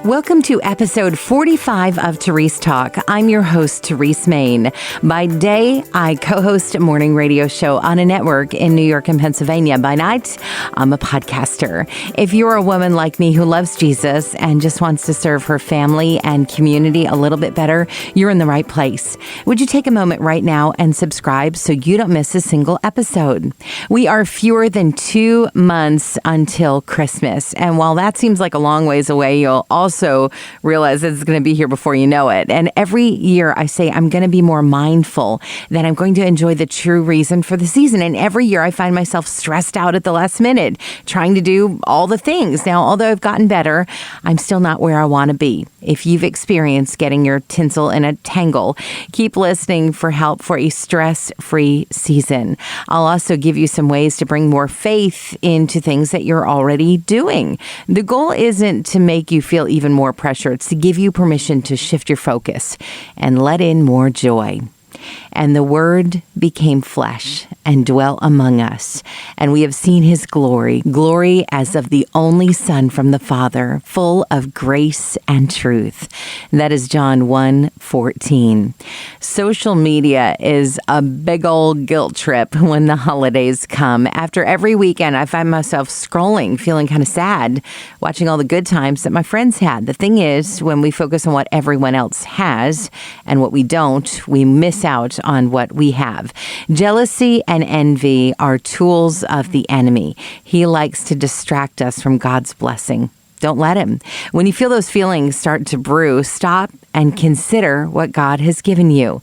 Welcome to episode 45 of Terese Talk. I'm your host, Terese Main. By day, I co-host a morning radio show on a network in New York and Pennsylvania. By night, I'm a podcaster. If you're a woman like me who loves Jesus and just wants to serve her family and community a little bit better, you're in the right place. Would you take a moment right now and subscribe so you don't miss a single episode? We are fewer than 2 months until Christmas. And while that seems like a long ways away, you'll also realize it's going to be here before you know it. And every year I say I'm going to be more mindful, that I'm going to enjoy the true reason for the season. And every year I find myself stressed out at the last minute, trying to do all the things. Now, although I've gotten better, I'm still not where I want to be. If you've experienced getting your tinsel in a tangle, keep listening for help for a stress-free season. I'll also give you some ways to bring more faith into things that you're already doing. The goal isn't to make you feel even more pressure. It's to give you permission to shift your focus and let in more joy. And the Word became flesh and dwelt among us, and we have seen his glory, glory as of the only Son from the Father, full of grace and truth. That is John 1:14. Social media is a big old guilt trip when the holidays come. After every weekend, I find myself scrolling, feeling kind of sad, watching all the good times that my friends had. The thing is, when we focus on what everyone else has and what we don't, we miss out on what we have. Jealousy and envy are tools of the enemy. He likes to distract us from God's blessing. Don't let him. When you feel those feelings start to brew, stop and consider what God has given you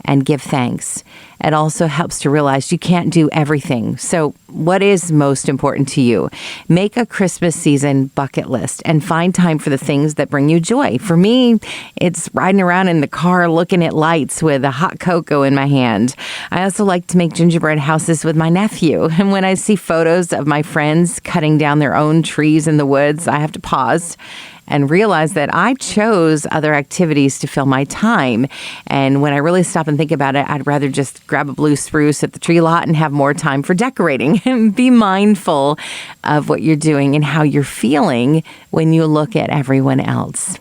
and give thanks. It also helps to realize you can't do everything. So what is most important to you? Make a Christmas season bucket list and find time for the things that bring you joy. For me, it's riding around in the car looking at lights with a hot cocoa in my hand. I also like to make gingerbread houses with my nephew. And when I see photos of my friends cutting down their own trees in the woods, I have to pause and realize that I chose other activities to fill my time. And when I really stop and think about it, I'd rather just grab a blue spruce at the tree lot and have more time for decorating. And be mindful of what you're doing and how you're feeling when you look at everyone else.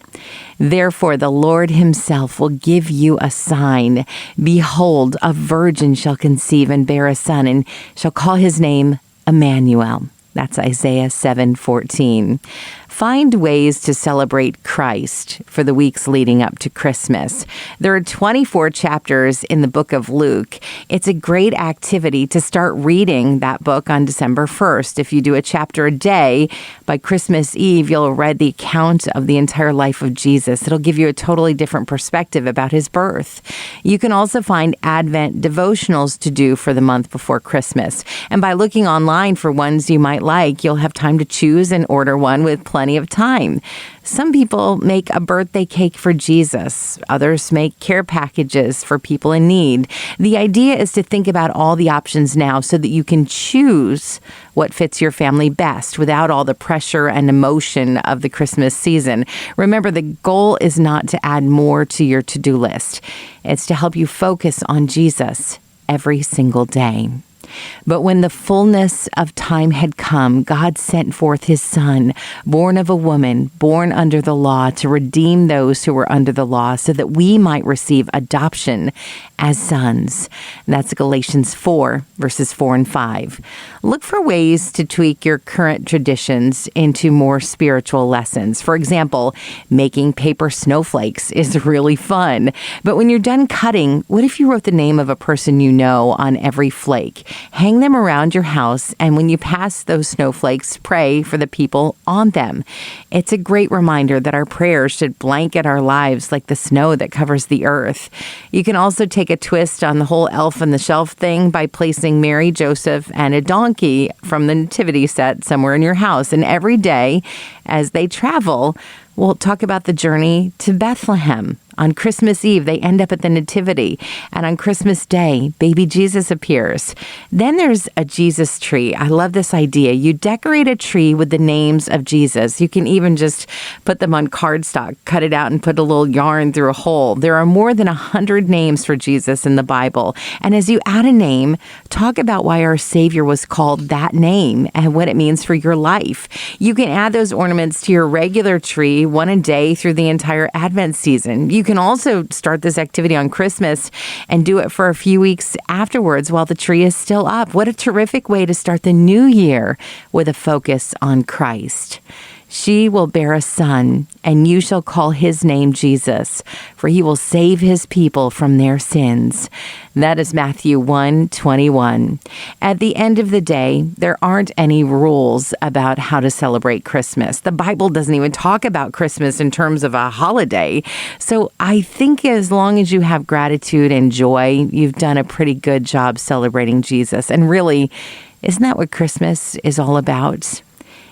Therefore, the Lord himself will give you a sign. Behold, a virgin shall conceive and bear a son, and shall call his name Emmanuel. That's Isaiah 7:14. Find ways to celebrate Christ for the weeks leading up to Christmas. There are 24 chapters in the book of Luke. It's a great activity to start reading that book on December 1st. If you do a chapter a day, by Christmas Eve, you'll have read the account of the entire life of Jesus. It'll give you a totally different perspective about his birth. You can also find Advent devotionals to do for the month before Christmas. And by looking online for ones you might like, you'll have time to choose and order one with plenty of time. Some people make a birthday cake for Jesus. Others make care packages for people in need. The idea is to think about all the options now so that you can choose what fits your family best without all the pressure and emotion of the Christmas season. Remember, the goal is not to add more to your to-do list. It's to help you focus on Jesus every single day. But when the fullness of time had come, God sent forth his Son, born of a woman, born under the law, to redeem those who were under the law, so that we might receive adoption as sons. That's Galatians 4, verses 4 and 5. Look for ways to tweak your current traditions into more spiritual lessons. For example, making paper snowflakes is really fun. But when you're done cutting, what if you wrote the name of a person you know on every flake? Hang them around your house, and when you pass those snowflakes, pray for the people on them. It's a great reminder that our prayers should blanket our lives like the snow that covers the earth. You can also take a twist on the whole elf on the shelf thing by placing Mary, Joseph, and a donkey from the nativity set somewhere in your house. And every day, as they travel, we'll talk about the journey to Bethlehem. On Christmas Eve, they end up at the Nativity. And on Christmas Day, baby Jesus appears. Then there's a Jesus tree. I love this idea. You decorate a tree with the names of Jesus. You can even just put them on cardstock, cut it out and put a little yarn through a hole. There are more than 100 names for Jesus in the Bible. And as you add a name, talk about why our Savior was called that name and what it means for your life. You can add those ornaments to your regular tree, one a day through the entire Advent season. You can also start this activity on Christmas and do it for a few weeks afterwards while the tree is still up. What a terrific way to start the new year with a focus on Christ. She will bear a son, and you shall call his name Jesus, for he will save his people from their sins. That is Matthew 1:21. At the end of the day, there aren't any rules about how to celebrate Christmas. The Bible doesn't even talk about Christmas in terms of a holiday. So I think as long as you have gratitude and joy, you've done a pretty good job celebrating Jesus. And really, isn't that what Christmas is all about?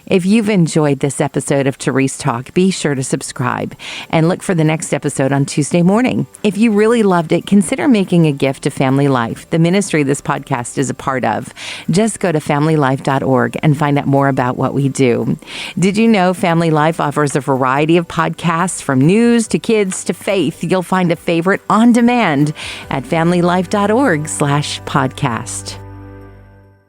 If you've enjoyed this episode of Terese Talk, be sure to subscribe and look for the next episode on Tuesday morning. If you really loved it, consider making a gift to Family Life, the ministry this podcast is a part of. Just go to familylife.org and find out more about what we do. Did you know Family Life offers a variety of podcasts from news to kids to faith? You'll find a favorite on demand at familylife.org/podcast.